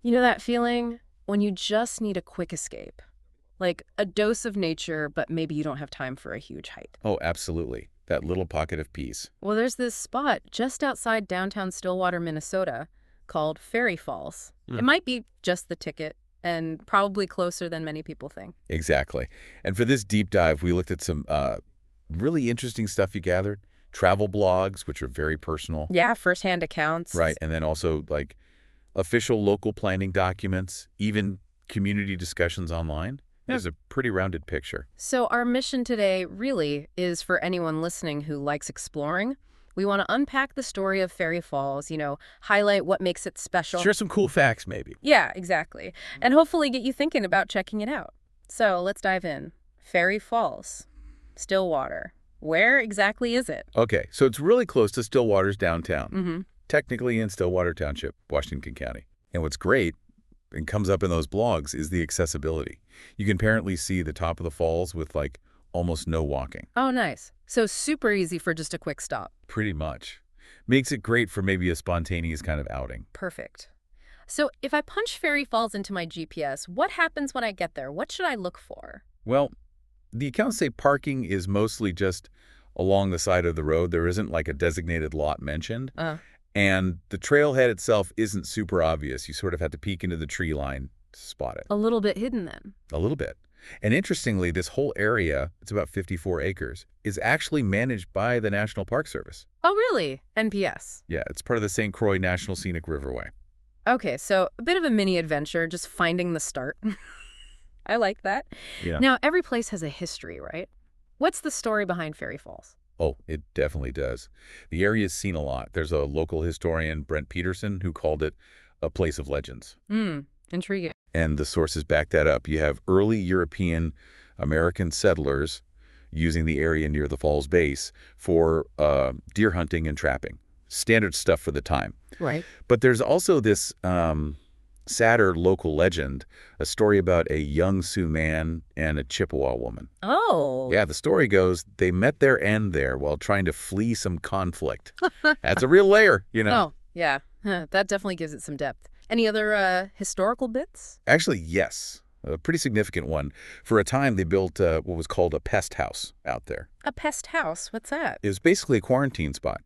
You know that feeling when you just need a quick escape? Like a dose of nature, but maybe you don't have time for a huge hike. Oh, absolutely. That little pocket of peace. Well, there's this spot just outside downtown Stillwater, Minnesota, called Ferry Falls. Hmm. It might be just the ticket, and probably closer than many people think. Exactly. And for this deep dive, we looked at some really interesting stuff you gathered. Travel blogs, which are very personal, Yeah, firsthand accounts. right? And then also like official local planning documents, even community discussions online. Yeah. There's a pretty rounded picture. So our mission today really is for anyone listening who likes exploring. We want to unpack the story of Ferry Falls, highlight what makes it special. Share some cool facts, maybe. Yeah, exactly. And hopefully get you thinking about checking it out. So let's dive in. Ferry Falls, Stillwater. Where exactly is it? Okay, so it's really close to Stillwater's downtown, Mm-hmm. technically in Stillwater Township, Washington County. And what's great and comes up in those blogs is the accessibility. You can apparently see the top of the falls with like almost no walking. Oh, nice. So super easy for just a quick stop. Pretty much. Makes it great for maybe a spontaneous kind of outing. Perfect. So if I punch Ferry Falls into my GPS, what happens when I get there? What should I look for? Well, the accounts say parking is mostly just along the side of the road. There isn't like a designated lot mentioned. Uh, And the trailhead itself isn't super obvious. You sort of have to peek into the tree line to spot it. a little bit hidden then. A little bit. And interestingly, this whole area, it's about 54 acres, is actually managed by the National Park Service. Oh, really? NPS. Yeah, it's part of the St. Croix National Scenic Riverway. Okay, so a bit of a mini adventure, just finding the start. I like that. Yeah. Now, every place has a history, right? What's the story behind Ferry Falls? Oh, it definitely does. The area's seen a lot. There's a local historian, Brent Peterson, who called it a place of legends. Intriguing. And the sources back that up. You have early European American settlers using the area near the fall's base for deer hunting and trapping. Standard stuff for the time. Right. But there's also this sadder local legend, a story about a young Sioux man and a Chippewa woman. Oh. Yeah, the story goes they met their end there while trying to flee some conflict. That's a real layer, you know. Oh, yeah. Huh, that definitely gives it some depth. Any other historical bits? Actually, yes. A pretty significant one. For a time, they built what was called a pest house out there. A pest house? What's that? It was basically a quarantine spot.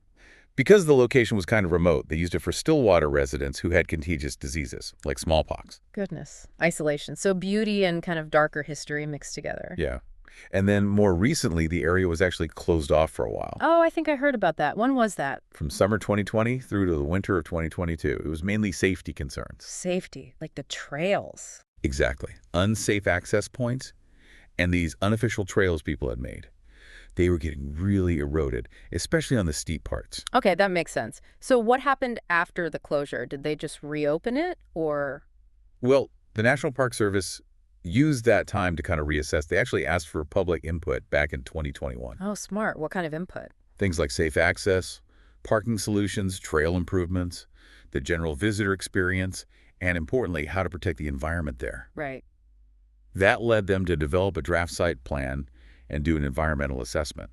Because the location was kind of remote, they used it for Stillwater residents who had contagious diseases, like smallpox. Goodness. Isolation. So beauty and kind of darker history mixed together. Yeah. And then more recently, the area was actually closed off for a while. Oh, I think I heard about that. When was that? From summer 2020 through to the winter of 2022. It was mainly safety concerns. Safety, like the trails. Exactly. Unsafe access points and these unofficial trails people had made. They were getting really eroded, especially on the steep parts. Okay, that makes sense. So what happened after the closure? Did they just reopen it or? Well, the National Park Service used that time to kind of reassess. They actually asked for public input back in 2021. Oh, smart. What kind of input? Things like safe access, parking solutions, trail improvements, the general visitor experience, and importantly, how to protect the environment there. Right. That led them to develop a draft site plan and do an environmental assessment.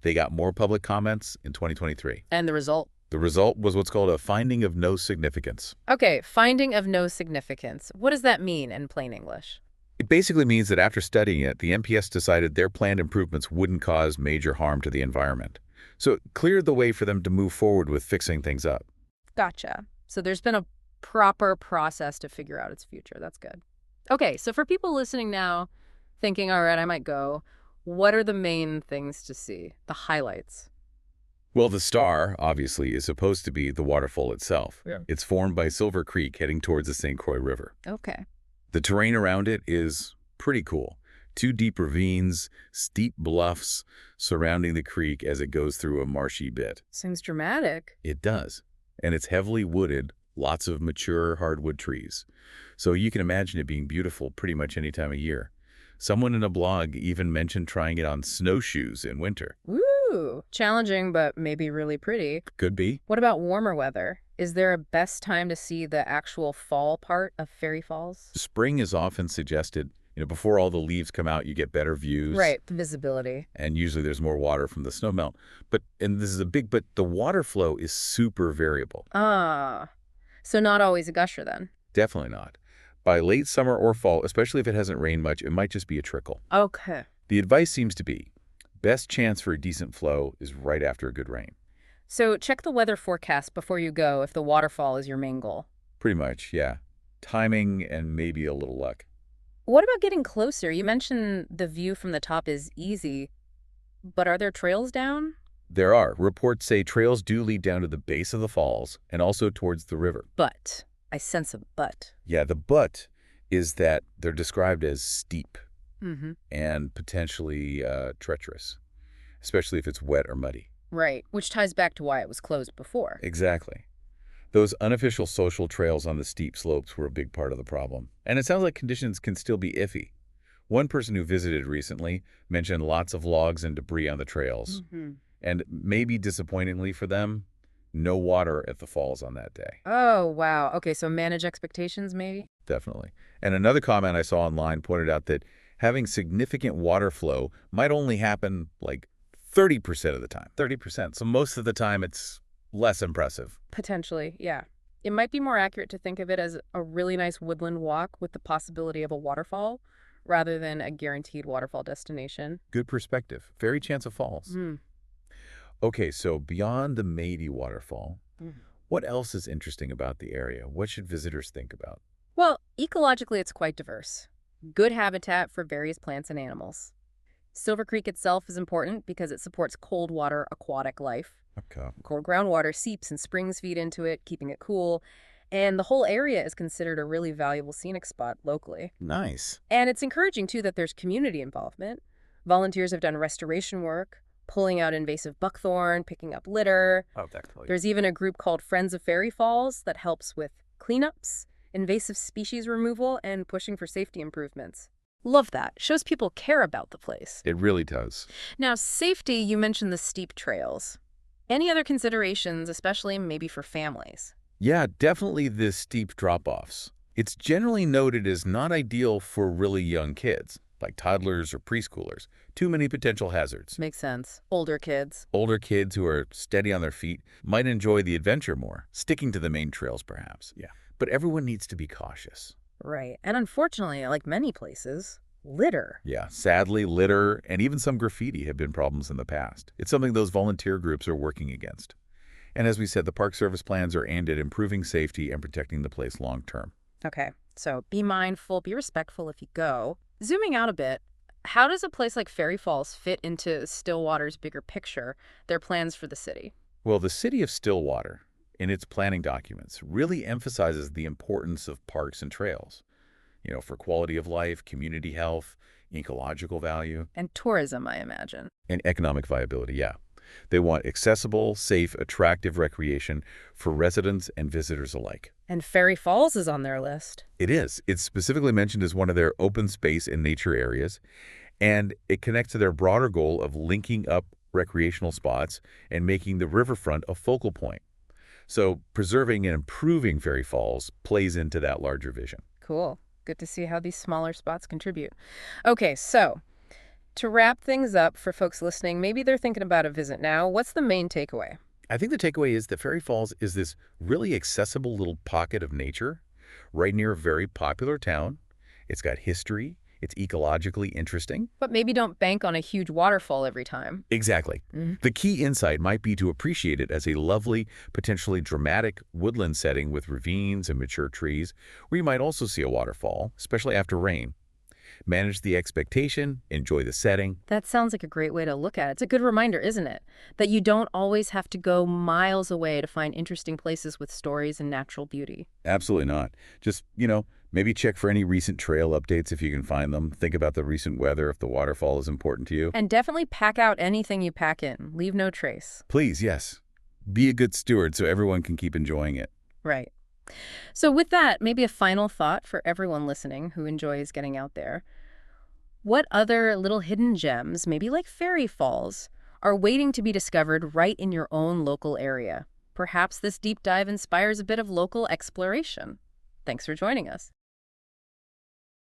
They got more public comments in 2023. And the result? The result was what's called a finding of no significance. Okay, finding of no significance. What does that mean in plain English? It basically means that after studying it, the NPS decided their planned improvements wouldn't cause major harm to the environment. So it cleared the way for them to move forward with fixing things up. Gotcha. So there's been a proper process to figure out its future. That's good. Okay, so for people listening now, thinking, all right, I might go, what are the main things to see? The highlights? Well, the star, obviously, is supposed to be the waterfall itself. Yeah. It's formed by Silver Creek heading towards the St. Croix River. Okay. The terrain around it is pretty cool. 2 deep ravines, steep bluffs surrounding the creek as it goes through a marshy bit. Seems dramatic. It does. And it's heavily wooded, lots of mature hardwood trees. So you can imagine it being beautiful pretty much any time of year. Someone in a blog even mentioned trying it on snowshoes in winter. Woo! Challenging, but maybe really pretty. Could be. What about warmer weather? Is there a best time to see the actual fall part of Ferry Falls? Spring is often suggested. Before all the leaves come out, you get better views. Right, the visibility. And usually there's more water from the snowmelt. But the water flow is super variable. Ah, So not always a gusher then. Definitely not. By late summer or fall, especially if it hasn't rained much, it might just be a trickle. Okay. The advice seems to be, best chance for a decent flow is right after a good rain. So check the weather forecast before you go if the waterfall is your main goal. Pretty much, yeah. Timing and maybe a little luck. What about getting closer? You mentioned the view from the top is easy, but are there trails down? There are. Reports say trails do lead down to the base of the falls and also towards the river. But. I sense a but. Yeah, the but is that they're described as steep Mm-hmm. and potentially treacherous, especially if it's wet or muddy. Right, which ties back to why it was closed before. Exactly. Those unofficial social trails on the steep slopes were a big part of the problem. And it sounds like conditions can still be iffy. One person who visited recently mentioned lots of logs and debris on the trails. Mm-hmm. And maybe disappointingly for them, no water at the falls on that day. Oh, wow. Okay, so manage expectations, maybe? Definitely. And another comment I saw online pointed out that having significant water flow might only happen like 30% of the time. 30%. So most of the time it's less impressive. Potentially, yeah. It might be more accurate to think of it as a really nice woodland walk with the possibility of a waterfall rather than a guaranteed waterfall destination. Good perspective. Very chance of falls. Mm. Okay, so beyond the Meidi waterfall, Mm. what else is interesting about the area? What should visitors think about? Well, ecologically, it's quite diverse. Good habitat for various plants and animals. Silver Creek itself is important because it supports cold water aquatic life. Okay. Cold groundwater seeps and springs feed into it, keeping it cool. And the whole area is considered a really valuable scenic spot locally. Nice. And it's encouraging, too, that there's community involvement. Volunteers have done restoration work, pulling out invasive buckthorn, picking up litter. Oh, definitely. There's even a group called Friends of Ferry Falls that helps with cleanups, invasive species removal, and pushing for safety improvements. Love that. Shows people care about the place. It really does. Now, safety, you mentioned the steep trails. Any other considerations, especially maybe for families? Yeah, definitely the steep drop-offs. It's generally noted as not ideal for really young kids, like toddlers or preschoolers. Too many potential hazards. Makes sense. Older kids. Older kids who are steady on their feet might enjoy the adventure more, sticking to the main trails perhaps. Yeah. But everyone needs to be cautious. Right. And unfortunately, like many places, litter. Yeah, sadly, litter and even some graffiti have been problems in the past. It's something those volunteer groups are working against. And as we said, the Park Service plans are aimed at improving safety and protecting the place long term. Okay. So be mindful, be respectful if you go. Zooming out a bit, how does a place like Ferry Falls fit into Stillwater's bigger picture, their plans for the city? Well, the city of Stillwater, in its planning documents, really emphasizes the importance of parks and trails, for quality of life, community health, ecological value. And tourism, I imagine. And economic viability, yeah. They want accessible, safe, attractive recreation for residents and visitors alike. And Ferry Falls is on their list. It is. It's specifically mentioned as one of their open space and nature areas, and it connects to their broader goal of linking up recreational spots and making the riverfront a focal point. So preserving and improving Ferry Falls plays into that larger vision. Cool. Good to see how these smaller spots contribute. Okay, so to wrap things up for folks listening, maybe they're thinking about a visit now. What's the main takeaway? I think the takeaway is that Ferry Falls is this really accessible little pocket of nature right near a very popular town. It's got history. It's ecologically interesting. But maybe don't bank on a huge waterfall every time. Exactly. The key insight might be to appreciate it as a lovely, potentially dramatic woodland setting with ravines and mature trees, where you might also see a waterfall, especially after rain. Manage the expectation, enjoy the setting. That sounds like a great way to look at it. It's a good reminder, isn't it? That you don't always have to go miles away to find interesting places with stories and natural beauty. Absolutely not. Just, maybe check for any recent trail updates if you can find them. Think about the recent weather if the waterfall is important to you. And definitely pack out anything you pack in. Leave no trace. Please, yes. Be a good steward so everyone can keep enjoying it. Right. So with that, maybe a final thought for everyone listening who enjoys getting out there. What other little hidden gems, maybe like Ferry Falls, are waiting to be discovered right in your own local area? Perhaps this deep dive inspires a bit of local exploration. Thanks for joining us.